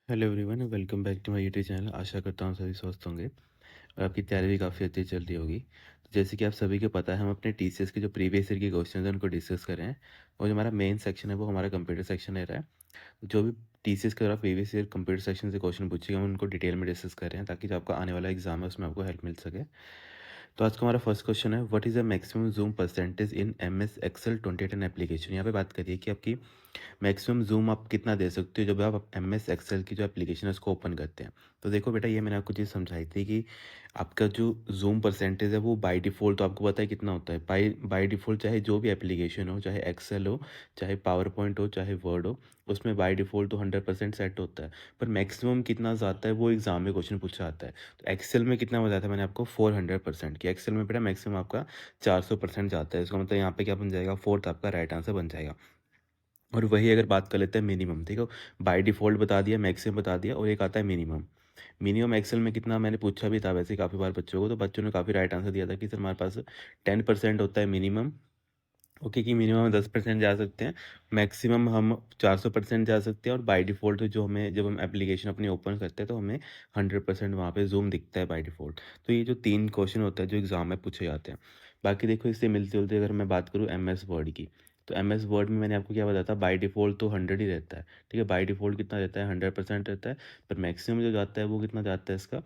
Hello everyone, welcome back to my YouTube channel. आशा करता हूँ सभी स्वस्थ होंगे और आपकी तैयारी भी काफ़ी अच्छी चल रही होगी। तो जैसे कि आप सभी को पता है, हम अपने टीसीएस के जो प्रीवियस ईयर के क्वेश्चन हैं उनको डिस्कस कर रहे हैं। और जो हमारा मेन सेक्शन है वो हमारा कंप्यूटर सेक्शन रह रहा है। तो जो भी टीसीएस के द्वारा प्रीवियस ईयर कंप्यूटर सेक्शन से क्वेश्चन पूछे हम उनको डिटेल में डिस्कस कर रहे हैं, ताकि जो आपका आने वाला एग्जाम है उसमें आपको हेल्प मिल सके। तो आज का हमारा फर्स्ट क्वेश्चन है, what is the maximum zoom percentage in MS Excel 2010 application. यहाँ पे बात करिए कि आपकी मैक्सिमम जूम आप कितना दे सकते हो जब आप एम एस एक्सेल की जो एप्लीकेशन है उसको ओपन करते हैं। तो देखो बेटा, ये मैंने आपको चीज़ समझाई थी कि आपका जो जूम परसेंटेज है वो बाय डिफ़ॉल्ट तो आपको पता है कितना होता है। बाय बाय डिफ़ॉल्ट चाहे जो भी एप्लीकेशन हो, चाहे एक्सेल हो, चाहे पावर पॉइंट हो, चाहे वर्ड हो, उसमें बाय डिफ़ॉल्ट तो 100% सेट होता है। पर मैक्सिमम कितना जाता है वो एग्जाम में क्वेश्चन पूछा जाता है। तो एक्सेल में कितना बताया था मैंने आपको, 400% की। एक्सेल में बेटा मैक्सिमम आपका 400% जाता है। इसका मतलब यहाँ पे क्या बन जाएगा, फोर्थ आपका राइट आंसर बन जाएगा। और वही अगर बात कर लेते हैं मिनिमम, ठीक है। बाय डिफ़ॉल्ट बता दिया, मैक्सिमम बता दिया, और एक आता है मिनिमम। मिनिमम एक्सेल में कितना मैंने पूछा भी था वैसे काफ़ी बार बच्चों को, तो बच्चों ने काफ़ी राइट आंसर दिया था कि सर हमारे पास 10% होता है मिनिमम। ओके, कि मिनिमम 10% जा सकते हैं, मैक्सिमम हम 400% जा सकते हैं, और बाय डिफ़ॉल्ट जो हमें जब हम एप्लीकेशन अपनी ओपन करते हैं तो हमें 100% वहाँ पे जूम दिखता है बाय डिफ़ॉल्ट। तो ये जो 3 क्वेश्चन होते हैं जो एग्ज़ाम में पूछे जाते हैं। बाकी देखो, इससे मिलते-जुलते अगर मैं बात करूँ एमएस वर्ड की, तो एमएस वर्ड में मैंने आपको क्या बताया था, बाय डिफ़ॉल्ट तो 100 ही रहता है, ठीक है। बाय डिफ़ॉल्ट कितना रहता है, 100% रहता है। पर मैक्सिमम जो जाता है वो कितना जाता है इसका,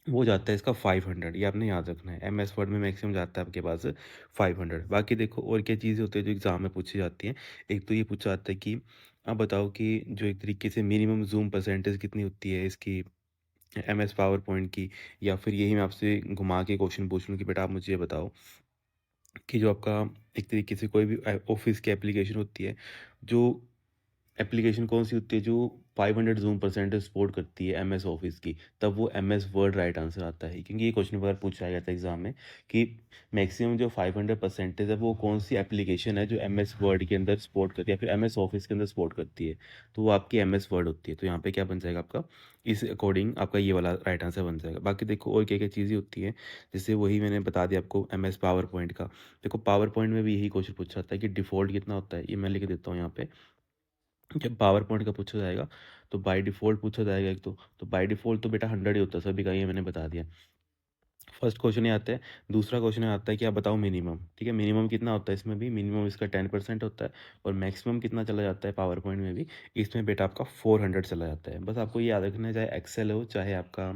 वो जाता है इसका 500। ये आपने याद रखना है, एम एस वर्ड में मैक्सिमम जाता है आपके पास 500। बाकी देखो और क्या चीज़ें होती है जो एग्ज़ाम में पूछी जाती हैं। एक तो ये पूछा जाता है कि आप बताओ कि जो एक तरीके से मिनिमम जूम परसेंटेज कितनी होती है इसकी, एम एस पावर पॉइंट की। या फिर यही मैं आपसे घुमा के क्वेश्चन पूछ लूँ कि बेटा आप मुझे ये बताओ कि जो आपका एक तरीके से कोई भी ऑफिस की एप्लीकेशन होती है, जो एप्लीकेशन कौन सी होती है जो 500 जूम परसेंटेज सपोर्ट करती है एम एस ऑफिस की, तब वो M S Word right answer आता है। क्योंकि ये क्वेश्चन वगैरह पूछा गया था एग्जाम में कि मैक्सिमम जो 500% है वो कौन सी एप्लीकेशन है जो एम एस वर्ड के अंदर सपोर्ट करती है या फिर एम एस ऑफिस के अंदर सपोर्ट करती है। तो वो आपकी एम एस वर्ड होती है। तो यहाँ पे क्या बन जाएगा आपका, इस अकॉर्डिंग आपका ये वाला राइट आंसर बन जाएगा। बाकी देखो और क्या क्या चीज़ें होती हैं, जैसे वही मैंने बता दिया आपको एम एस पावर पॉइंट का। देखो पावर पॉइंट में भी यही क्वेश्चन पूछा जाता है कि डिफ़ॉल्ट कितना होता है, ये मैं लिख देता हूँ यहाँ पे। जब पावर पॉइंट का पूछा जाएगा तो बाय डिफ़ॉल्ट पूछा जाएगा एक तो बाय डिफ़ॉल्ट तो बेटा 100 ही होता है सभी का, ये मैंने बता दिया। फर्स्ट क्वेश्चन ये आता है। दूसरा क्वेश्चन ये आता है कि आप बताओ मिनिमम, ठीक है। मिनिमम कितना होता है इसमें भी, मिनिमम इसका 10% होता है। और मैक्सिमम कितना चला जाता है पावर पॉइंट में भी, इसमें बेटा आपका 400 चला जाता है। बस आपको ये याद रखना है, चाहे एक्सेल हो चाहे आपका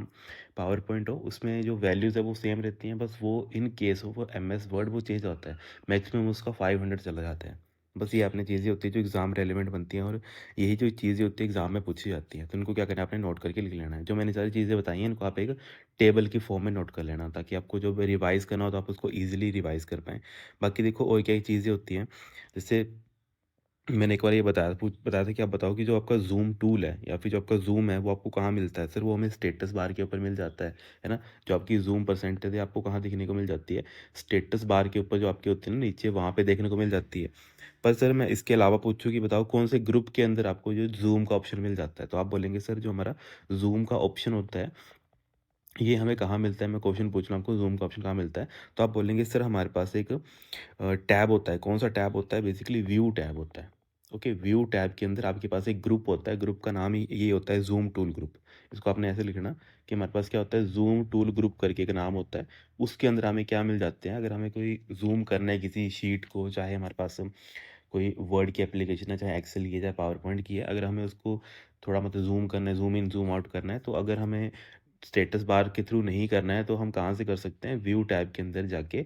पावर पॉइंट हो, उसमें जो वैल्यूज़ है वो सेम रहती हैं। बस वो इन केस हो वो एम एस वर्ड वो चेंज होता है, मैक्सिमम उसका 500 चला जाता है। बस ये आपने चीज़ें होती है जो एग्ज़ाम रेलिवेंट बनती हैं, और यही जो चीज़ें होती है एग्ज़ाम में पूछी जाती हैं। तो इनको क्या करना है, आपने नोट करके लिख लेना है। जो मैंने सारी चीज़ें बताई हैं इनको आप एक टेबल की फॉर्म में नोट कर लेना, ताकि आपको जब रिवाइज़ करना हो तो आप उसको ईज़िली रिवाइज़ कर पाएँ। बाकी देखो और क्या चीज़ें होती हैं, जैसे मैंने एक बार ये बताया था कि आप बताओ कि जो आपका ज़ूम टूल है या फिर जो आपका ज़ूम है वो आपको कहाँ मिलता है? सर वो हमें स्टेटस बार के ऊपर मिल जाता है ना? जो आपकी ज़ूम परसेंटेज है आपको कहाँ दिखने को मिल जाती है? स्टेटस बार के ऊपर जो आपकी होती है ना नीचे, वहाँ पे देखने को मिल जाती है। पर सर मैं इसके अलावा पूछूँ कि बताओ कौन से ग्रुप के अंदर आपको जो ज़ूम का ऑप्शन मिल जाता है? तो आप बोलेंगे सर जो हमारा ज़ूम का ऑप्शन होता है ये हमें कहाँ मिलता है? मैं क्वेश्चन पूछ रहा हूँ आपको, ज़ूम का ऑप्शन कहाँ मिलता है? तो आप बोलेंगे सर हमारे पास एक टैब होता है। कौन-सा टैब होता है? बेसिकली व्यू टैब होता है। ओके, व्यू टैब के अंदर आपके पास एक ग्रुप होता है, ग्रुप का नाम ही ये होता है ज़ूम टूल ग्रुप। इसको आपने ऐसे लिखना कि हमारे पास क्या होता है, ज़ूम टूल ग्रुप करके एक नाम होता है। उसके अंदर हमें क्या मिल जाते हैं, अगर हमें कोई ज़ूम करना है किसी शीट को, चाहे हमारे पास कोई वर्ड की एप्लीकेशन है, चाहे एक्सेल की है, चाहे पावर पॉइंट की है, अगर हमें उसको थोड़ा मतलब ज़ूम करना है, ज़ूम इन, ज़ूम आउट करना है, तो अगर हमें स्टेटस बार के थ्रू नहीं करना है तो हम कहाँ से कर सकते हैं, व्यू टैब के अंदर जाके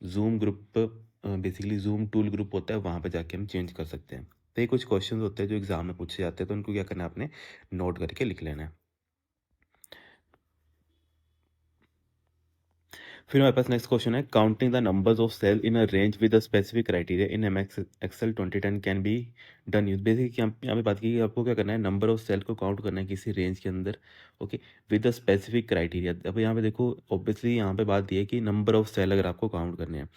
zoom group, basically zoom tool group होता है, वहाँ पे जाके हम चेंज कर सकते हैं। तो ये कुछ क्वेश्चंस होते हैं जो एग्ज़ाम में पूछे जाते हैं, तो उनको क्या करना है, आपने नोट करके लिख लेना है। फिर हमारे पास नेक्स्ट क्वेश्चन है, counting the numbers of cell in a range with a specific criteria in MS Excel 2010 can be done use. Basically हम यहाँ पे बात की कि आपको क्या करना है, नंबर ऑफ सेल को काउंट करना है किसी रेंज के अंदर। Okay, with a specific criteria. अब यहाँ पे देखो ऑब्वियसली यहाँ पे बात दी है कि नंबर ऑफ सेल अगर आपको काउंट करने हैं।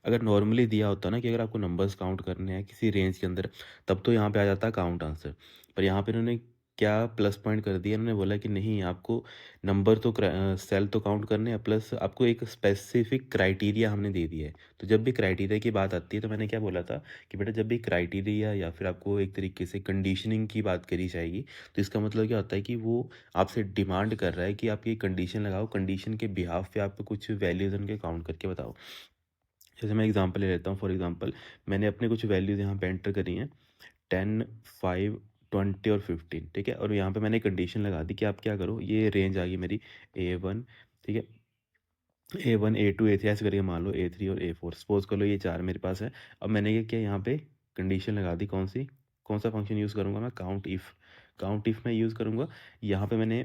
अगर नॉर्मली दिया होता ना कि अगर आपको नंबर्स काउंट करने हैं किसी रेंज के अंदर, तब तो यहाँ पे आ जाता है काउंट आंसर। पर यहाँ पे इन्होंने क्या प्लस पॉइंट कर दिया, इन्होंने बोला कि नहीं आपको नंबर तो सेल तो काउंट करने हैं, प्लस आपको एक स्पेसिफिक क्राइटेरिया हमने दे दिया है। तो जब भी क्राइटेरिया की बात आती है तो मैंने क्या बोला था कि बेटा जब भी क्राइटेरिया या फिर आपको एक तरीके से कंडीशनिंग की बात करी जाएगी, तो इसका मतलब क्या होता है कि वो आपसे डिमांड कर रहा है कि आप ये कंडीशन लगाओ, कंडीशन के बिहाफ पे आप कुछ वैल्यूज़ उनके काउंट करके बताओ। जैसे मैं एग्जांपल ले लेता हूँ, फॉर एग्जांपल मैंने अपने कुछ वैल्यूज़ यहाँ पे एंटर करी हैं 10, 5, 20 और 15, ठीक है। और यहाँ पे मैंने कंडीशन लगा दी कि आप क्या करो, ये रेंज आ गई मेरी A1, ठीक है, A1, A2, A3 ऐसे करके मान लो A3 और A4, सपोज कर लो ये चार मेरे पास है। अब मैंने क्या किया, यहाँ पे कंडीशन लगा दी, कौन सा फंक्शन यूज़ करूँगा मैं, काउंट इफ़ मैं यूज़ करूँगा। यहाँ पे मैंने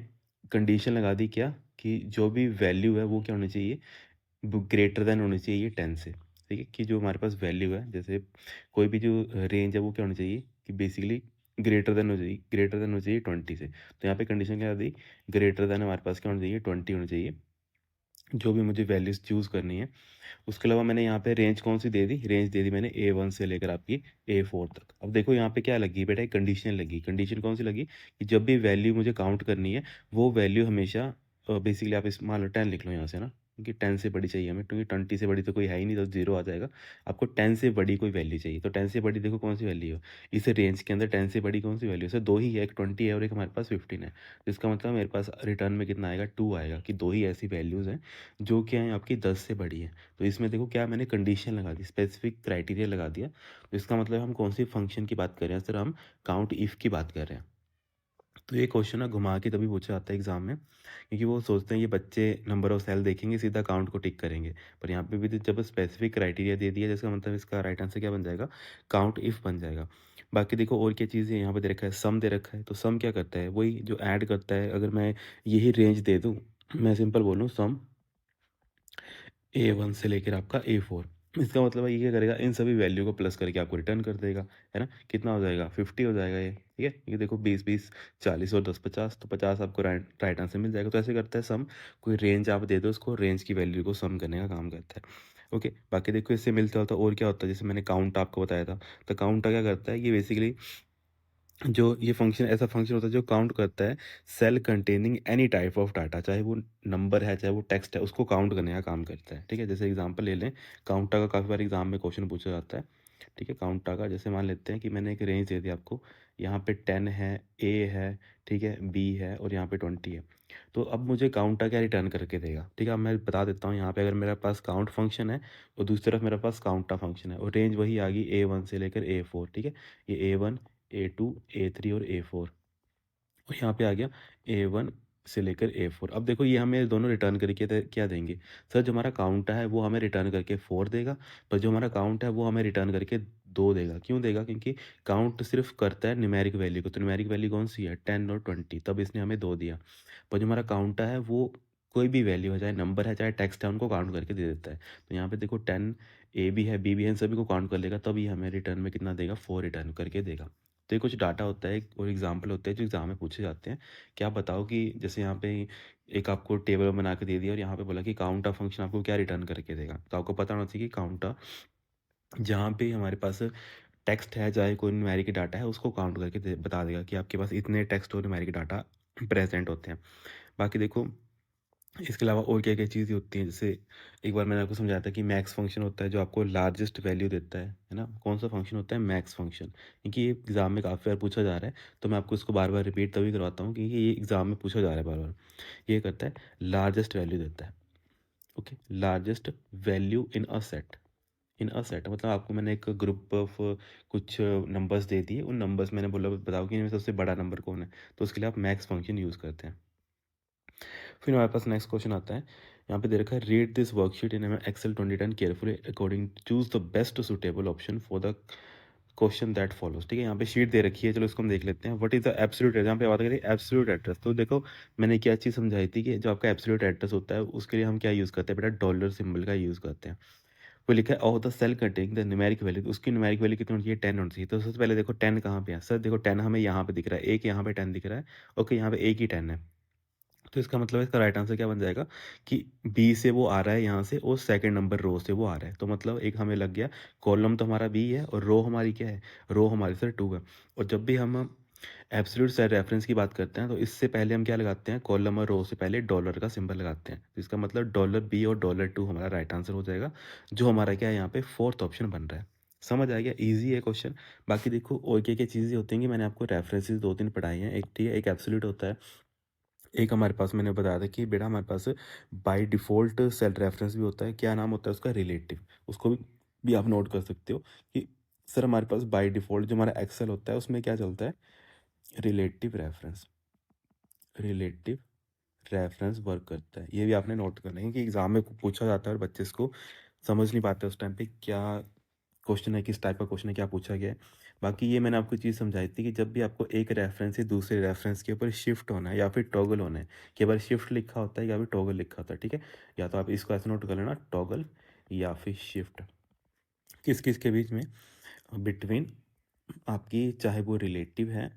कंडीशन लगा दी क्या, कि जो भी वैल्यू है वो क्या होनी चाहिए, ग्रेटर देन होनी चाहिए 10 से, ठीक है। कि जो हमारे पास वैल्यू है, जैसे कोई भी जो रेंज है वो क्या होनी चाहिए कि बेसिकली ग्रेटर देन होनी चाहिए 20 से। तो यहाँ पे कंडीशन क्या दी, ग्रेटर देन हमारे पास क्या होना चाहिए, 20 होनी चाहिए, जो भी मुझे वैल्यूज़ चूज़ करनी है। उसके अलावा मैंने यहाँ पे रेंज कौन सी दे दी, रेंज दे दी मैंने A1 से लेकर आपकी A4 तक। अब देखो यहाँ पे क्या लगी बेटा, एक कंडीशन लगी। कंडीशन कौन सी लगी कि जब भी वैल्यू मुझे काउंट करनी है, वो वैल्यू हमेशा बेसिकली आप इस मान लो 10 लिख लो यहाँ से ना, क्योंकि 10 से बड़ी चाहिए हमें, क्योंकि 20 से बड़ी तो कोई है ही नहीं, तो जीरो आ जाएगा। आपको 10 से बड़ी कोई वैल्यू चाहिए, तो 10 से बड़ी देखो कौन सी वैल्यू है इस रेंज के अंदर, 10 से बड़ी कौन सी वैल्यू है, सर दो ही है, एक 20 है और एक हमारे पास 15 है। तो इसका मतलब मेरे पास रिटर्न में कितना आएगा, 2 आएगा, कि दो ही ऐसी वैल्यूज़ हैं जो क्या है आपकी 10 से बड़ी है। तो इसमें देखो क्या मैंने कंडीशन लगा दी, स्पेसिफिक क्राइटेरिया लगा दिया। तो इसका मतलब हम कौन सी फंक्शन की बात कर रहे हैं सर, हम काउंट इफ़ की बात कर रहे हैं। तो ये क्वेश्चन ना घुमा के तभी पूछा जाता है एग्जाम में, क्योंकि वो सोचते हैं ये बच्चे नंबर ऑफ सेल देखेंगे सीधा काउंट को टिक करेंगे। पर यहाँ पे भी तो जब स्पेसिफिक क्राइटेरिया दे दिया, जिसका मतलब इसका राइट आंसर क्या बन जाएगा, काउंट इफ़ बन जाएगा। बाकी देखो और क्या चीज़ है, यहाँ पे दे रखा है सम दे रखा है, तो सम क्या करता है, वही जो ऐड करता है। अगर मैं यही रेंज दे दूँ, मैं सिंपल बोलूँ सम A1 से लेकर आपका A4, इसका मतलब है ये क्या करेगा, इन सभी वैल्यू को प्लस करके आपको रिटर्न कर देगा, है ना। कितना हो जाएगा, 50 हो जाएगा ये, ठीक है। ये देखो 20, 20, 40 और 10, 50, तो 50 आपको राइट आंसर मिल जाएगा। तो ऐसे करता है सम, कोई रेंज आप दे दो उसको, रेंज की वैल्यू को सम करने का काम करता है। ओके, बाकी देखो इससे मिलता होता और क्या होता है, जैसे मैंने काउंट आपको बताया था, तो काउंट क्या करता है, ये बेसिकली जो ये फंक्शन ऐसा फंक्शन होता है जो काउंट करता है cell containing any type of data, चाहे वो नंबर है चाहे वो टेक्स्ट है, उसको काउंट करने का काम करता है, ठीक है। जैसे एग्जांपल ले लें, काउंटा का काफ़ी बार एग्जाम में क्वेश्चन पूछा जाता है, ठीक है। काउंटा का जैसे मान लेते हैं कि मैंने एक रेंज दे दी आपको, यहाँ पे 10 है, ए है, ठीक है, बी है और यहाँ पे 20 है। तो अब मुझे काउंटा क्या रिटर्न करके देगा, ठीक है। अब मैं बता देता हूँ, यहाँ पे अगर मेरे पास काउंट फंक्शन है और दूसरी तरफ मेरे पास काउंटा फंक्शन है, और रेंज वही आ गई A1 से लेकर A4, ठीक है। ये A1, A2, A3 और A4, और यहाँ पे आ गया A1 से लेकर A4। अब देखो ये हमें दोनों रिटर्न करके क्या देंगे, सर जो हमारा काउंट है वो हमें रिटर्न करके 4 देगा, पर जो हमारा काउंट है वो हमें रिटर्न करके 2 देगा। क्यों देगा, क्योंकि काउंट सिर्फ करता है न्यूमेरिक वैल्यू को, तो न्यूमेरिक वैल्यू कौन सी है, 10 और 20, तब इसने हमें 2 दिया। पर जो हमारा काउंट है वो कोई भी वैल्यू है, चाहे नंबर है चाहे टेक्स्ट है, उनको काउंट करके दे देता है। तो यहाँ पे देखो 10 ए भी है, बी भी है, इन सभी को काउंट कर लेगा, तभी हमें रिटर्न में कितना देगा, 4 रिटर्न करके देगा। तो ये कुछ डाटा होता है और एग्जाम्पल होते हैं जो एग्जाम में पूछे जाते हैं। क्या बताओ कि जैसे यहाँ पे एक आपको टेबल बना के दे दिया और यहाँ पे बोला कि काउंटा फंक्शन आपको क्या रिटर्न करके देगा, तो आपको पता होना चाहिए कि काउंटा जहाँ पे हमारे पास टेक्स्ट है चाहे कोई न्यूमेरिक डाटा है, उसको काउंट करके बता देगा कि आपके पास इतने टेक्स्ट और न्यूमेरिक डाटा प्रेजेंट होते हैं। बाकी देखो इसके अलावा और क्या क्या चीज़ें होती हैं, जैसे एक बार मैंने आपको समझाया था कि मैक्स फंक्शन होता है जो आपको लार्जेस्ट वैल्यू देता है ना। कौन सा फंक्शन होता है, मैक्स फंक्शन, क्योंकि ये एग्जाम में काफ़ी बार पूछा जा रहा है, तो मैं आपको इसको बार बार रिपीट तभी करवाता हूँ क्योंकि ये एग्जाम में पूछा जा रहा है बार बार। ये करता है लार्जेस्ट वैल्यू देता है, okay, largest value in a set. In a set मतलब आपको मैंने एक ग्रुप ऑफ कुछ नंबर्स दे दिए, उन नंबर्स मैंने बोला बताओ कि इनमें सबसे बड़ा नंबर कौन है, तो उसके लिए आप मैक्स फंक्शन यूज़ करते हैं। फिर हमारे पास नेक्स्ट क्वेश्चन आता है, यहाँ पे दे रखा है read this worksheet in Excel 2010 carefully according choose the best suitable option for the question that follows, ठीक है। यहाँ पे शीट दे रखी है, चलो इसको हम देख लेते हैं। What is the absolute address, यहाँ पे बात करें एब्सोल्यूट एड्रेस, तो देखो मैंने क्या चीज़ समझाई थी कि जो आपका एब्सोल्यूट एड्रेस होता है उसके लिए हम क्या यूज़ करते हैं बेटा, डॉलर सिंबल का यूज़ करते हैं। वो लिखा है of the cell containing the numeric value, तो उसकी न्यूमेरिक वैल्यू कितनी होनी चाहिए, 10 होनी चाहिए। तो सबसे पहले देखो 10 कहाँ पे है, सर देखो 10 हमें यहाँ पे दिख रहा है, एक यहाँ पे 10 दिख रहा है, ओके, यहाँ पे एक ही 10 है। तो इसका मतलब इसका राइट आंसर क्या बन जाएगा कि बी से वो आ रहा है यहाँ से और सेकंड नंबर रो से वो आ रहा है, तो मतलब एक हमें लग गया, कॉलम तो हमारा बी है और रो हमारी क्या है, रो हमारी सर 2 है। और जब भी हम एब्सोल्यूट सेल रेफरेंस की बात करते हैं तो इससे पहले हम क्या लगाते हैं, कॉलम और रो से पहले डॉलर का सिंबल लगाते हैं। तो इसका मतलब डॉलर बी और डॉलर टू हमारा राइट आंसर हो जाएगा, जो हमारा क्या है यहाँ पे फोर्थ ऑप्शन बन रहा है। समझ आ गया, इजी है क्वेश्चन। बाकी देखो और क्या क्या चीज़ें होती हैं कि मैंने आपको रेफरेंसेस दो तीन पढ़ाई हैं। एक ठीक है, एक एब्सोल्यूट होता है, एक हमारे पास मैंने बताया था कि बेटा हमारे पास बाय डिफ़ॉल्ट सेल रेफरेंस भी होता है। क्या नाम होता है उसका, रिलेटिव। उसको भी आप नोट कर सकते हो कि सर हमारे पास बाय डिफ़ॉल्ट जो हमारा एक्सेल होता है उसमें क्या चलता है, relative reference. Relative reference work करता है, ये भी आपने नोट करना है क्योंकि एग्जाम में पूछा जाता है और बच्चे इसको समझ नहीं पाते उस टाइम पे क्या क्वेश्चन है, किस टाइप का क्वेश्चन है, क्या पूछा गया है। बाकी ये मैंने आपको चीज़ समझाई थी कि जब भी आपको एक रेफरेंस से दूसरे रेफरेंस के ऊपर शिफ्ट होना है या फिर टॉगल होना है, कई बार शिफ्ट लिखा होता है या फिर टॉगल लिखा होता है, ठीक है। या तो आप इसको ऐसे नोट कर लेना, टॉगल या फिर शिफ्ट, किस किस के बीच में, बिटवीन आपकी, चाहे वो रिलेटिव है,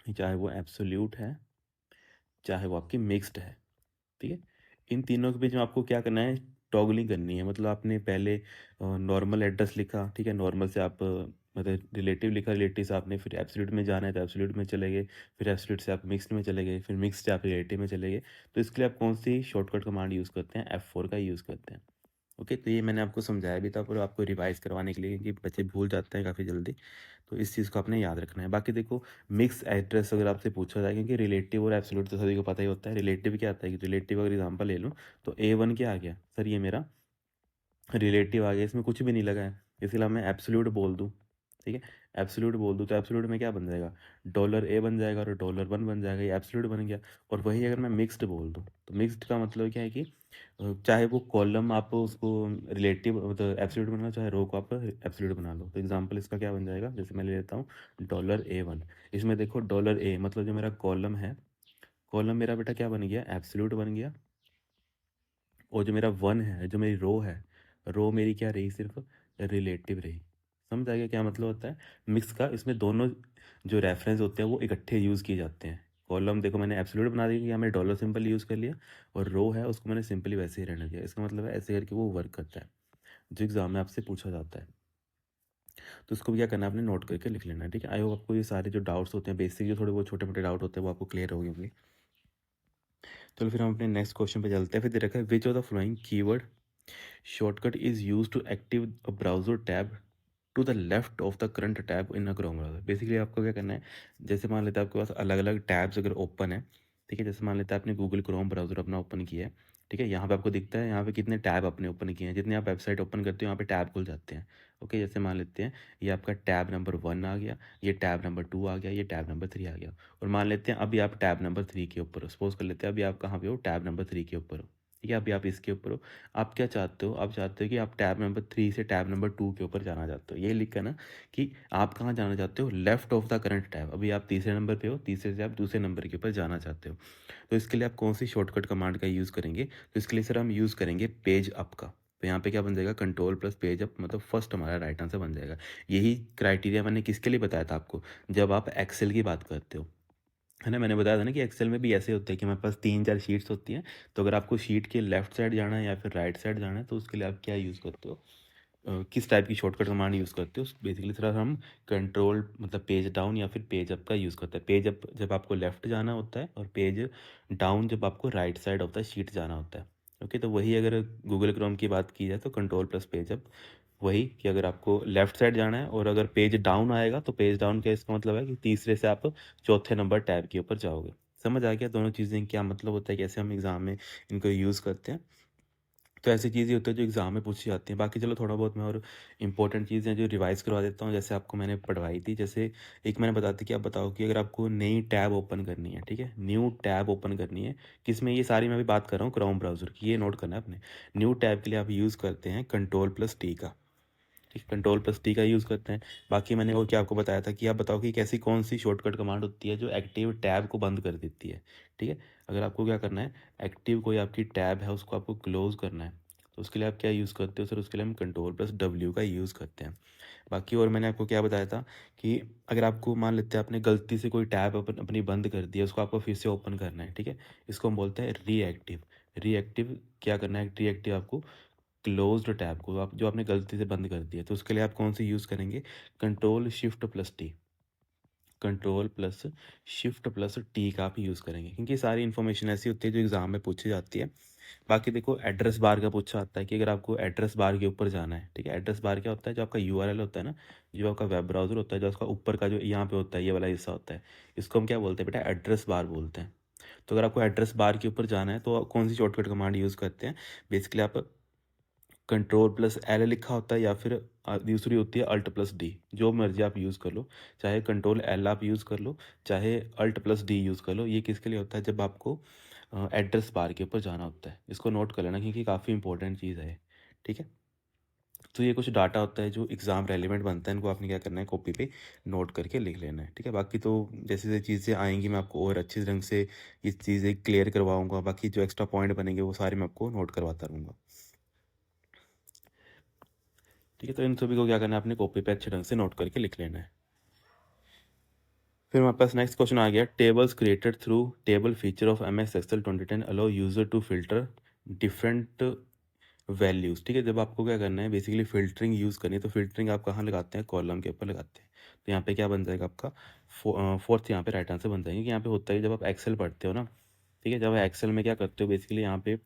चाहे वो एब्सोल्यूट है, चाहे वो आपकी मिक्स्ड है, ठीक है। इन तीनों के बीच में आपको क्या करना है, टॉगलिंग करनी है। मतलब आपने पहले नॉर्मल एड्रेस लिखा, ठीक है, नॉर्मल से आप मतलब रिलेटिव लिखा, रिलेटिव से आपने फिर एब्सोल्यूट में जाना है तो एब्सोल्यूट में चले गए, फिर एब्सोल्यूट से आप मिक्स्ड में चले गए, फिर मिक्स्ड से आप रिलेटिव में चले गए। तो इसके लिए आप कौन सी शॉर्टकट कमांड यूज़ करते हैं, F4 का यूज़ करते हैं। ओके, तो ये मैंने आपको समझाया भी था पर आपको रिवाइज़ करवाने के लिए, क्योंकि बच्चे भूल जाते हैं काफ़ी जल्दी। तो इस चीज़ को आपने याद रखना है। बाकी देखो मिक्स एड्रेस अगर आपसे पूछा जाए, क्योंकि रिलेटिव और एब्सोल्यूट तो सभी को पता ही होता है। रिलेटिव क्या आता है कि रिलेटिव अगर एग्जांपल ले लूँ तो A1 क्या आ गया सर, ये मेरा रिलेटिव आ गया, इसमें कुछ भी नहीं लगा है। इसके अलावा मैं एब्सोल्यूट बोल दूँ, ठीक है, एब्सोल्यूट बोल दूँ तो एब्सोल्यूट में क्या बन जाएगा, डॉलर ए बन जाएगा और डॉलर वन बन जाएगा, ये एब्सोल्यूट बन गया। और वही अगर मैं मिक्स्ड बोल दूँ तो मिक्स्ड का मतलब क्या है कि चाहे वो कॉलम आप उसको रिलेटिव मतलब एब्सोल्यूट बना लो, चाहे रो को आप एब्सोल्यूट बना लो। तो एग्जांपल इसका क्या बन जाएगा, जैसे मैं ले लेता हूँ डॉलर A1। इसमें देखो डॉलर ए मतलब जो मेरा कॉलम है, कॉलम मेरा बेटा क्या बन गया, एब्सोल्यूट बन गया। और जो मेरा वन है, जो मेरी रो है, रो मेरी क्या रही, सिर्फ रिलेटिव रही। समझ आ गया क्या मतलब होता है मिक्स का। इसमें दोनों जो रेफरेंस होते हैं वो इकट्ठे यूज़ किए जाते हैं। कॉलम देखो मैंने एब्सोल्यूट बना दिया, यहाँ मैंने डॉलर सिंबल यूज़ कर लिया, और रो है उसको मैंने सिंपली वैसे ही रहने दिया। इसका मतलब है ऐसे करके वो वर्क करता है, जो एग्जाम में आपसे पूछा जाता है। तो उसको भी क्या करना है, आपने नोट करके लिख लेना है, ठीक है। आई होप आपको ये सारे जो डाउट्स होते हैं बेसिक, जो थोड़े बहुत छोटे मोटे डाउट होते हैं, वो आपको क्लियर हो गए होंगे। चलो फिर हम अपने नेक्स्ट क्वेश्चन पे चलते हैं। फिर दे रखा है which of the following keyword shortcut is use to active a browser tab to the left of the current tab in a Chrome browser. Basically आपको क्या करना है, जैसे मान लेते हैं आपके पास अलग अलग टैब्स अगर ओपन है, ठीक है, जैसे मान लेते हैं आपने गूगल क्रोम ब्राउजर अपना ओपन किया है, ठीक है, यहाँ पे आपको दिखता है यहाँ पे कितने टैब आपने ओपन किए हैं। जितने आप वेबसाइट ओपन करते हो यहाँ पे टैब खुल जाते हैं। ओके, जैसे मान लेते हैं ये आपका टैब नंबर 1 आ गया, ये टैब नंबर 2 आ गया, ये टैब नंबर 3 आ गया। और मान लेते हैं अभी आप टैब नंबर 3 के ऊपर हो, सपोज कर लेते हैं अभी आप कहाँ पे हो, टैब नंबर 3 के ऊपर हो, ठीक है, अभी आप इसके ऊपर हो। आप क्या चाहते हो, आप चाहते हो कि आप टैब नंबर 3 से टैब नंबर 2 के ऊपर जाना चाहते हो। ये लिखा ना कि आप कहाँ जाना चाहते हो, left of the current tab. अभी आप तीसरे नंबर पे हो, तीसरे से आप दूसरे नंबर के ऊपर जाना चाहते हो। तो इसके लिए आप कौन सी शॉर्टकट कमांड का यूज़ करेंगे, तो इसके लिए सर हम यूज़ करेंगे पेज अप का। तो यहाँ पे क्या बन जाएगा, कंट्रोल प्लस पेज अप, मतलब फर्स्ट हमारा राइट आंसर बन जाएगा। यही क्राइटेरिया मैंने किसके लिए बताया था आपको, जब आप एक्सेल की बात करते हो, है ना। मैंने बताया था ना कि एक्सेल में भी ऐसे होते हैं कि हमारे पास 3-4 शीट्स होती हैं। तो अगर आपको शीट के लेफ्ट साइड जाना है या फिर राइट साइड जाना है तो उसके लिए आप क्या यूज़ करते हो, किस टाइप की शॉर्टकट कमांड यूज़ करते हो। बेसिकली सर हम कंट्रोल मतलब पेज डाउन या फिर पेज अप का यूज़ करते हैं। पेज अप जब आपको लेफ्ट जाना होता है और पेज डाउन जब आपको right side of the sheet जाना होता है। ओके, तो वही अगर गूगल क्रोम की बात की जाए तो कंट्रोल प्लस पेज अप, वही कि अगर आपको लेफ्ट साइड जाना है और अगर पेज डाउन आएगा तो पेज डाउन का इसका मतलब है कि तीसरे से आप चौथे नंबर टैब के ऊपर जाओगे। समझ आ गया दोनों चीज़ें क्या मतलब होता है, कैसे हम एग्ज़ाम में इनको यूज़ करते हैं। तो ऐसी चीज़ें होती है जो एग्ज़ाम में पूछी जाती हैं। बाकी चलो थोड़ा बहुत मैं और इंपॉर्टेंट चीज़ें जो रिवाइज़ करवा देता हूँ, जैसे आपको मैंने पढ़वाई थी। जैसे एक मैंने बता दी कि आप बताओ कि अगर आपको नई टैब ओपन करनी है, ठीक है, न्यू टैब ओपन करनी है, किसमें, ये सारी मैं भी बात कर रहा हूँ क्रोम ब्राउज़र की, ये नोट करना है आपने। न्यू टैब के लिए आप यूज़ करते हैं कंट्रोल प्लस टी का, ठीक, कंट्रोल प्लस टी का यूज़ करते हैं। बाकी मैंने वो क्या आपको बताया था कि आप बताओ कि कैसी कौन सी शॉर्टकट कमांड होती है जो एक्टिव टैब को बंद कर देती है, ठीक है। अगर आपको क्या करना है, एक्टिव कोई आपकी टैब है उसको आपको क्लोज़ करना है, तो उसके लिए आप क्या यूज़ करते हो सर, उसके लिए हम कंट्रोल प्लस डब्ल्यू का यूज़ करते हैं। बाकी और मैंने आपको क्या बताया था कि अगर आपको मान लेते हैं आपने गलती से कोई टैब अपनी बंद कर दी है, उसको आपको फिर से ओपन करना है, ठीक है, इसको हम बोलते हैं रीएक्टिव। रीएक्टिव क्या करना है, रीएक्टिव आपको क्लोज्ड टैब को आप जो आपने गलती से बंद कर दिया, तो उसके लिए आप कौन सी यूज़ करेंगे, control shift plus T. Control plus shift plus T का आप यूज़ करेंगे, क्योंकि सारी इन्फॉर्मेशन ऐसी होती है जो एग्ज़ाम में पूछी जाती है। बाकी देखो एड्रेस बार का पूछा आता है कि अगर आपको एड्रेस बार के ऊपर जाना है, ठीक है, एड्रेस बार क्या होता है, जो आपका यूआरएल होता है ना, जो आपका वेब ब्राउज़र होता है, जो उसका ऊपर का जो यहाँ पे होता है, ये वाला हिस्सा होता है, इसको हम क्या बोलते हैं बेटा, एड्रेस बार बोलते हैं। तो अगर आपको एड्रेस बार के ऊपर जाना है तो कौन सी शॉर्टकट कमांड यूज़ करते हैं, बेसिकली आप कंट्रोल प्लस एल लिखा होता है, या फिर दूसरी होती है अल्ट प्लस डी, जो मर्जी आप यूज़ कर लो, चाहे कंट्रोल एल आप यूज़ कर लो, चाहे अल्ट प्लस डी यूज़ कर लो। ये किसके लिए होता है, जब आपको एड्रेस बार के ऊपर जाना होता है। इसको नोट कर लेना क्योंकि काफ़ी इंपॉर्टेंट चीज़ है, ठीक है। तो ये कुछ डाटा होता है जो एग्ज़ाम रेलिवेंट बनता है, इनको आपने क्या करना है, कॉपी पे नोट करके लिख लेना है, ठीक है। बाकी तो जैसे जैसे चीज़ें आएंगी मैं आपको और अच्छे ढंग से ये चीज़ें क्लियर करवाऊंगा, बाकी जो एक्स्ट्रा पॉइंट बनेंगे वो सारे मैं आपको नोट करवाता रहूँगा, ठीक है। तो इन सभी को क्या करना है, अपने कॉपी पे अच्छे ढंग से नोट करके लिख लेना है। फिर हमारे पास नेक्स्ट क्वेश्चन आ गया, tables created through table feature of M S Excel 2010 allow user to filter different values, ठीक है। जब आपको क्या करना है, बेसिकली फिल्टरिंग यूज़ करनी है, तो फिल्टरिंग आप कहाँ लगाते हैं, कॉलम के ऊपर लगाते हैं। तो यहाँ पे क्या बन जाएगा आपका, फोर्थ यहाँ पे राइट आंसर बन जाएगा, कि यहाँ पे होता है जब आप एक्सेल पढ़ते हो ना, ठीक है, जब एक्सेल में क्या करते हो, बेसिकली यहाँ पे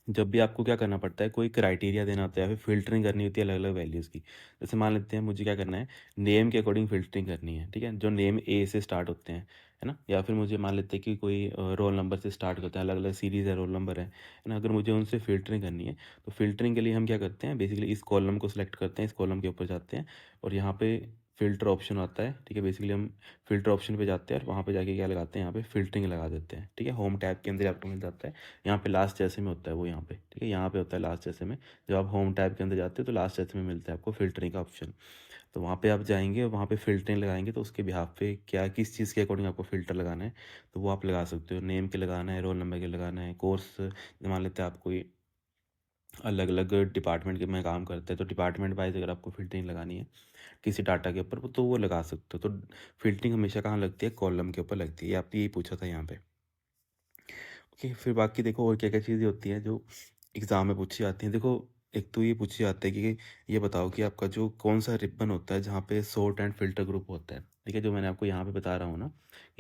जब भी आपको क्या करना पड़ता है, कोई क्राइटेरिया देना होता है या फिर फिल्टरिंग करनी होती है अलग अलग वैल्यूज़ की। जैसे मान लेते हैं मुझे क्या करना है, नेम के अकॉर्डिंग फिल्टरिंग करनी है, ठीक है, जो नेम ए से स्टार्ट होते हैं, है ना, या फिर मुझे मान लेते हैं कि कोई रोल नंबर से स्टार्ट करते हैं, अलग अलग सीरीज़ है, रोल नंबर है ना, अगर मुझे उनसे फिल्टरिंग करनी है तो फिल्टरिंग के लिए हम क्या करते हैं, बेसिकली इस कॉलम को सिलेक्ट करते हैं, इस कॉलम के ऊपर जाते हैं और यहाँ पे फ़िल्टर ऑप्शन आता है, ठीक है। बेसिकली हम फ़िल्टर ऑप्शन पे जाते हैं और वहाँ पे जाके क्या लगाते हैं, यहाँ पे फ़िल्टरिंग लगा देते हैं, ठीक है। होम टैब के अंदर आपको मिल जाता है, यहाँ पे लास्ट जैसे में होता है वो, यहाँ पे, ठीक है, यहाँ पे होता है लास्ट जैसे में। जब आप होम टैब के अंदर जाते हो तो लास्ट जैसे में मिलता है आपको फ़िल्टरिंग का ऑप्शन। तो वहाँ पे आप जाएंगे और वहाँ पे फ़िल्टरिंग लगाएंगे, तो उसके बिहाफ पे क्या किस चीज़ के अकॉर्डिंग आपको फ़िल्टर लगाना है तो वो आप लगा सकते हो। नेम के लगाना है, रोल नंबर के लगाना है, कोर्स मान लेते हैं आप कोई अलग अलग डिपार्टमेंट के में काम करते हैं तो डिपार्टमेंट वाइज अगर आपको फ़िल्टरिंग लगानी है किसी डाटा के ऊपर तो वो लगा सकते हो। तो फ़िल्टरिंग हमेशा कहाँ लगती है, कॉलम के ऊपर लगती है। ये आपने यही पूछा था यहाँ पे, ओके। फिर बाकी देखो और क्या क्या चीज़ें होती हैं जो एग्ज़ाम में पूछी जाती हैं। देखो एक तो ये पूछी जाता है कि ये बताओ कि आपका जो कौन सा रिबन होता है जहाँ पे सॉर्ट एंड फिल्टर ग्रुप होता है, ठीक है, जो मैंने आपको यहाँ पे बता रहा हूँ ना,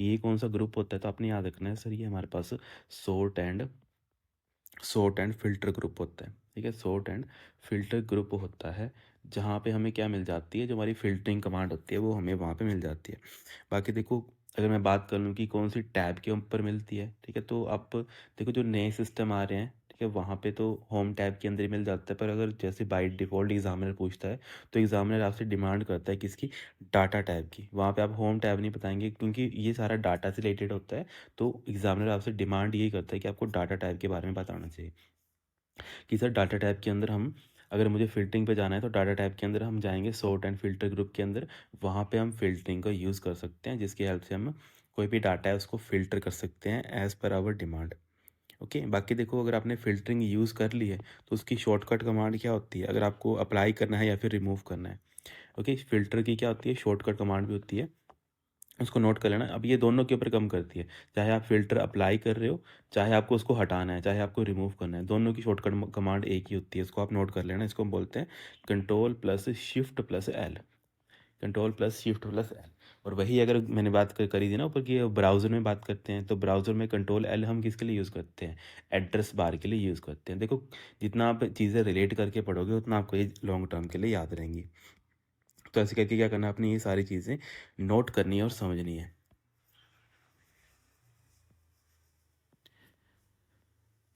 ये कौन सा ग्रुप होता है, तो आपने याद रखना है सर, ये हमारे पास सॉर्ट एंड फिल्टर ग्रुप होता है, ठीक है। सॉर्ट एंड फिल्टर ग्रुप होता है जहाँ पे हमें क्या मिल जाती है, जो हमारी फिल्टरिंग कमांड होती है वो हमें वहाँ पे मिल जाती है। बाकी देखो अगर मैं बात कर लूँ कि कौन सी टैब के ऊपर मिलती है, ठीक है, तो आप देखो जो नए सिस्टम आ रहे हैं, ठीक है, वहाँ पे तो होम टैब के अंदर ही मिल जाता है, पर अगर जैसे बाय डिफ़ॉल्ट एग्जामिनर पूछता है तो एग्जामिनर आपसे डिमांड करता है किसकी, डाटा टैब की। वहाँ पे आप होम टैब नहीं बताएंगे क्योंकि ये सारा डाटा से रिलेटेड होता है, तो एग्जामिनर आपसे डिमांड यही करता है कि आपको डाटा टैब के बारे में बताना चाहिए कि सर डाटा टाइप के अंदर हम, अगर मुझे फ़िल्टरिंग पे जाना है तो डाटा टाइप के अंदर हम जाएंगे सॉर्ट एंड फिल्टर ग्रुप के अंदर, वहाँ पे हम फ़िल्टरिंग का यूज़ कर सकते हैं जिसकी हेल्प से हम कोई भी डाटा है उसको फ़िल्टर कर सकते हैं as per hour demand, okay. बाकी देखो अगर आपने फ़िल्टरिंग यूज़ कर ली है तो उसकी शॉर्टकट कमांड क्या होती है, अगर आपको अप्लाई करना है या फिर रिमूव करना है, ओके। फ़िल्टर की क्या होती है, शॉर्टकट कमांड भी होती है, उसको नोट कर लेना। अब ये दोनों के ऊपर कम करती है, चाहे आप फ़िल्टर अप्लाई कर रहे हो, चाहे आपको उसको हटाना है, चाहे आपको रिमूव करना है, दोनों की शॉर्टकट कमांड एक ही होती है। इसको आप नोट कर लेना। इसको हम बोलते हैं control plus shift plus L, control plus shift plus L. और वही अगर मैंने बात करी थी ना ऊपर की, ब्राउज़र में बात करते हैं तो ब्राउज़र में कंट्रोल एल हम किसके लिए यूज़ करते हैं, एड्रेस बार के लिए यूज़ करते हैं। देखो जितना आप चीज़ें रिलेट करके पढ़ोगे उतना आपको ये लॉन्ग टर्म के लिए याद रहेंगी। तो ऐसे करके क्या करना है, अपनी ये सारी चीज़ें नोट करनी है और समझनी है।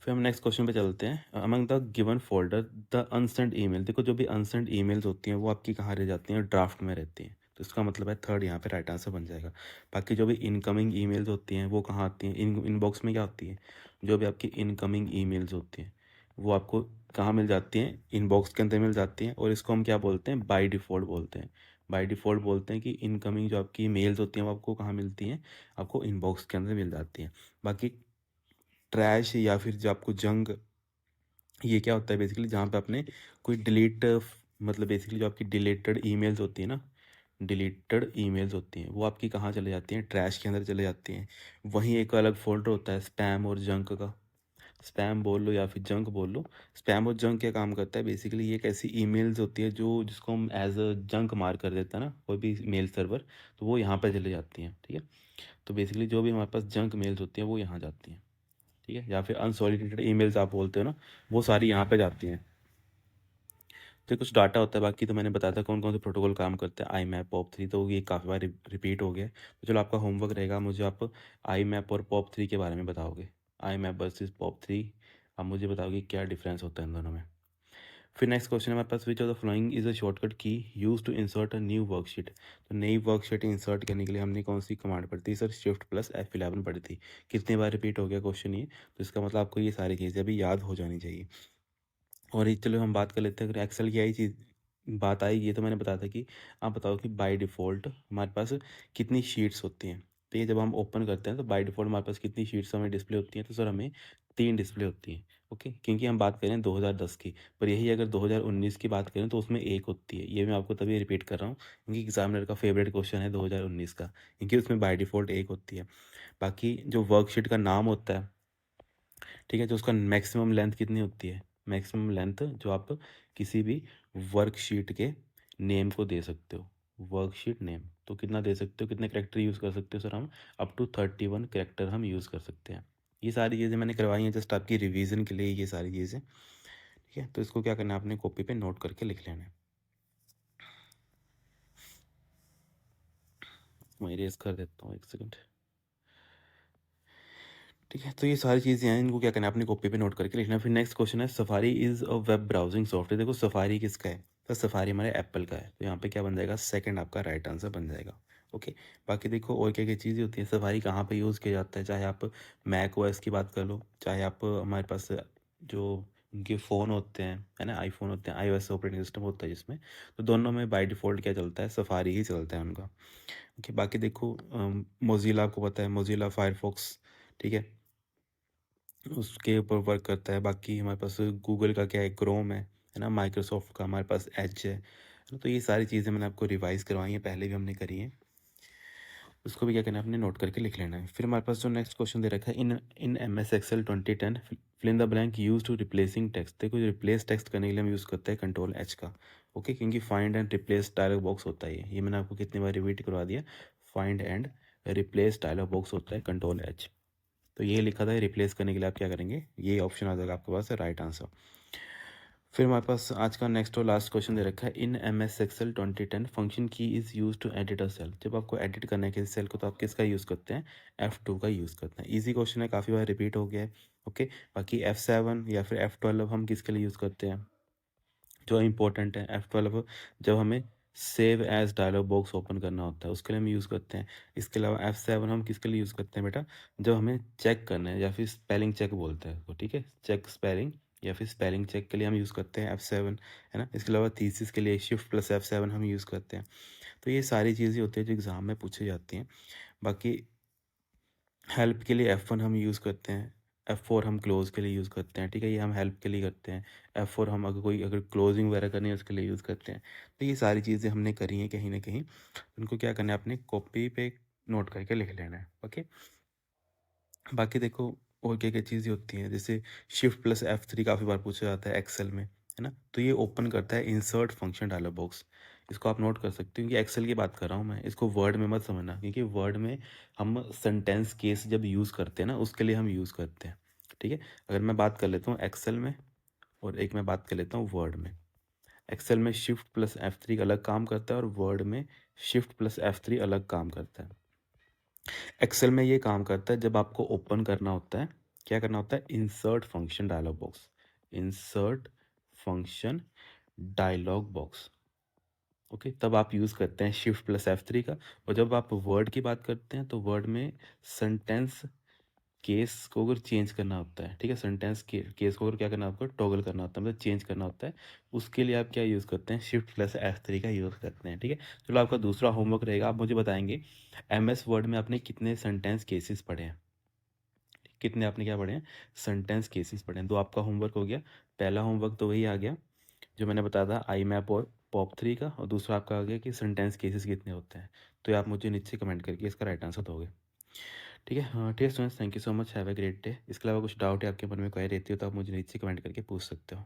फिर हम नेक्स्ट क्वेश्चन पे चलते हैं। Among the given folder the unsent email, देखो जो भी अनसेंड ईमेल्स होती हैं वो आपकी कहाँ रह जाती हैं, ड्राफ्ट में रहती हैं, तो इसका मतलब है थर्ड यहाँ पे राइट आंसर बन जाएगा। बाकी जो भी इनकमिंग ईमेल्स होती हैं वो कहाँ आती हैं, इनबॉक्स में क्या होती है, जो भी आपकी इनकमिंग ईमेल्स होती हैं वो आपको कहाँ मिल जाती हैं, इनबॉक्स के अंदर मिल जाती हैं। और इसको हम क्या बोलते हैं, बाई डिफ़ॉल्ट बोलते हैं। बाई डिफ़ॉल्ट बोलते हैं कि इनकमिंग जो आपकी मेल्स होती हैं वो आपको कहाँ मिलती हैं, आपको इनबॉक्स के अंदर मिल जाती हैं। बाकी ट्रैश या फिर जो आपको जंक, ये क्या होता है बेसिकली, जहाँ पे आपने कोई डिलीट, मतलब बेसिकली जो आपकी डिलीटेड ईमेल्स होती है ना, डिलीटेड ईमेल्स होती हैं वो आपकी कहाँ चले जाती हैं, ट्रैश के अंदर चले जाती हैं। वहीं एक अलग फोल्डर होता है स्पैम और जंक का। स्पैम बोल लो या फिर जंक बोल लो। स्पैम और जंक क्या काम करता है, बेसिकली ये एक ऐसी ईमेल्स होती है जो जिसको हम एज अ जंक मार्क कर देता है ना कोई भी मेल सर्वर, तो वो यहाँ पर चले जाती हैं, ठीक है। तो बेसिकली जो भी हमारे पास जंक मेल्स होती हैं वो यहाँ जाती हैं, ठीक है, या फिर अनसॉलिसिटेड ईमेल्स आप बोलते हो ना, वो सारी यहाँ पे जाती हैं। तो कुछ डाटा होता है, बाकी तो मैंने बताया था कौन कौन से प्रोटोकॉल काम करते हैं। आई मैप पॉप थ्री तो ये काफ़ी बार रिपीट हो गया है, तो चलो आपका होमवर्क रहेगा, मुझे आप आई मैप और पॉप थ्री के बारे में बताओगे। आई मैप वर्सेस पॉप थ्री, आप मुझे बताओगे क्या डिफरेंस होता है इन दोनों में। फिर नेक्स्ट क्वेश्चन है हमारे पास, which of the following is a shortcut key use to insert a new worksheet. तो नई वर्कशीट इंसर्ट करने के लिए हमने कौन सी कमांड पढ़ी थी सर, शिफ्ट प्लस F11 पढ़ी थी। कितनी बार रिपीट हो गया क्वेश्चन ये, तो इसका मतलब आपको ये सारी चीज़ें अभी याद हो जानी चाहिए। और ये चलो हम बात कर लेते हैं, अगर एक्सेल की आई चीज़ बात आई, ये तो मैंने बताया था कि आप बताओ कि बाय डिफ़ॉल्ट हमारे पास कितनी शीट्स होती हैं। तो ये जब हम ओपन करते हैं तो बाय डिफ़ॉल्ट हमारे पास कितनी शीट्स हमें डिस्प्ले होती हैं, तो सर हमें 3 डिस्प्ले होती हैं। ओके, क्योंकि हम बात करें 2010 की, पर यही अगर 2019 की बात करें तो उसमें 1 होती है। ये मैं आपको तभी रिपीट कर रहा हूँ क्योंकि एग्जामिनर का फेवरेट क्वेश्चन है 2019 का, क्योंकि उसमें बाय डिफ़ॉल्ट 1 होती है। बाकी जो वर्कशीट का नाम होता है, ठीक है, जो उसका मैक्सिमम लेंथ कितनी होती है, मैक्सिमम लेंथ जो आप किसी भी वर्कशीट के नेम को दे सकते हो, वर्कशीट नेम तो कितना दे सकते हो, कितने करेक्टर यूज़ कर सकते हो सर हम, अप टू 31 करेक्टर हम यूज़ कर सकते हैं। ये सारी चीज़ें मैंने करवाई हैं जस्ट आपकी रिवीजन के लिए, ये सारी चीज़ें, ठीक है। तो इसको क्या करना है, आपने कॉपी पे नोट करके लिख लेना है। मैं इरेज कर देता हूँ, एक सेकंड, ठीक है। तो ये सारी चीज़ें हैं, इनको क्या करना है, अपनी कॉपी पे नोट करके लिखना है। फिर नेक्स्ट क्वेश्चन है, safari is a web browsing software. देखो सफारी किसका है, तो सफारी हमारे एप्पल का है, तो यहाँ पे क्या बन जाएगा, सेकंड आपका राइट आंसर बन जाएगा। ओके, बाकी देखो और क्या क्या चीज़ें होती हैं, सफारी कहाँ पे यूज़ किया जाता है, चाहे आप मैक ओएस की बात कर लो, चाहे आप हमारे पास जो उनके फ़ोन होते हैं, है ना, आईफोन होते हैं, iOS ऑपरेटिंग सिस्टम होता है जिसमें, तो दोनों में बाय डिफ़ॉल्ट क्या चलता है, सफारी ही चलता है उनका। ओके, बाकी देखो मोज़िला आपको पता है, मोज़िला फायरफॉक्स, ठीक है, उसके ऊपर वर्क करता है। बाकी हमारे पास गूगल का क्या है, क्रोम है ना, माइक्रोसॉफ्ट का हमारे पास एज है ना। तो ये सारी चीज़ें मैंने आपको रिवाइज करवाई हैं, पहले भी हमने करी हैं, उसको भी क्या करना है, आपने नोट करके लिख लेना है। फिर हमारे पास जो नेक्स्ट क्वेश्चन दे रखा है, in in M S Excel 2010 fill in the blank use to replacing text. देखो रिप्लेस टेक्स्ट करने के लिए हम यूज़ करते हैं कंट्रोल एच का। ओके, क्योंकि find and replace dialog box होता है, ये मैंने आपको कितनी बार रिपीट करवा दिया, find and replace dialog box होता है कंट्रोल एच। तो ये लिखा था, रिप्लेस करने के लिए आप क्या करेंगे, ये ऑप्शन आ जाएगा आपके पास राइट आंसर। फिर हमारे पास आज का नेक्स्ट और लास्ट क्वेश्चन दे रखा है, in M S Excel 2010 function key is use to edit a cell. जब आपको एडिट करना है किसी सेल को तो आप किसका यूज़ करते हैं, F2 का यूज़ करते हैं। इजी क्वेश्चन है, काफ़ी बार रिपीट हो गया है। ओके, बाकी F7 या फिर F12 हम किसके लिए यूज़ करते हैं, जो इंपॉर्टेंट है F12 जब हमें save as dialog box open करना होता है उसके लिए हम यूज़ करते हैं। इसके अलावा F7 हम किसके लिए यूज़ करते हैं बेटा, जब हमें चेक करना है या फिर स्पेलिंग चेक बोलते हैं उसको, ठीक है, चेक स्पेलिंग या फिर स्पेलिंग चेक के लिए हम यूज़ करते हैं F7, है ना। इसके अलावा थीसिस के लिए शिफ्ट प्लस F7 हम यूज़ करते हैं। तो ये सारी चीज़ें होती हैं जो एग्ज़ाम में पूछी जाती हैं। बाकी हेल्प के लिए F1 हम यूज़ करते हैं, F4 हम क्लोज़ के लिए यूज़ करते हैं, ठीक है, ये हम हेल्प के लिए करते हैं। F4 हम अगर क्लोजिंग वगैरह करनी है उसके लिए यूज़ करते हैं। तो ये सारी चीज़ें हमने करी हैं कहीं न कहीं, उनको क्या करना है, अपने कॉपी पे नोट करके लिख लेना है। ओके, बाकी देखो और क्या-क्या चीज़ें होती हैं, जैसे शिफ्ट प्लस F3 काफ़ी बार पूछा जाता है एक्सेल में, है ना। तो ये ओपन करता है इंसर्ट फंक्शन डायलॉग बॉक्स। इसको आप नोट कर सकते हो, क्योंकि एक्सेल की बात कर रहा हूँ मैं, इसको वर्ड में मत समझना, क्योंकि वर्ड में हम सेंटेंस केस जब यूज़ करते हैं ना उसके लिए हम यूज़ करते हैं, ठीक है। अगर मैं बात कर लेता हूँ एक्सेल में और एक मैं बात कर लेता हूँ वर्ड में। एक्सेल में शिफ्ट प्लस F3 अलग काम करता है और वर्ड में शिफ्ट प्लस F3 अलग काम करता है। एक्सेल में ये काम करता है, जब आपको ओपन करना होता है, क्या करना होता है, insert function dialog box, insert function dialog box. Okay, तब आप यूज़ करते हैं शिफ्ट प्लस F3 का। और जब आप वर्ड की बात करते हैं तो वर्ड में सेंटेंस केस को अगर चेंज करना होता है, ठीक है, सेंटेंस केस को अगर क्या करना होता है, टॉगल करना होता है, मतलब चेंज करना होता है, उसके लिए आप क्या यूज़ करते हैं, शिफ्ट प्लस F3 का यूज़ करते हैं, ठीक है। चलो आपका दूसरा होमवर्क रहेगा, आप मुझे बताएंगे MS वर्ड में आपने कितने सेंटेंस केसेस पढ़े हैं, कितने आपने क्या पढ़े हैं, सेंटेंस केसेस पढ़े हैं। तो आपका होमवर्क हो गया, पहला होमवर्क तो वही आ गया जो मैंने बताया था आई मैप और पॉप थ्री का, और दूसरा आपका आ गया कि सेंटेंस केसेस कितने होते हैं। तो ये आप मुझे नीचे कमेंट करके इसका राइट आंसर दोगे। ठीक है? हाँ, ठीक है students, thank you so much, have a great day. इसके अलावा कुछ डाउट या आपके मन में क्वेरी रहती हो तो आप मुझे नीचे कमेंट करके पूछ सकते हो।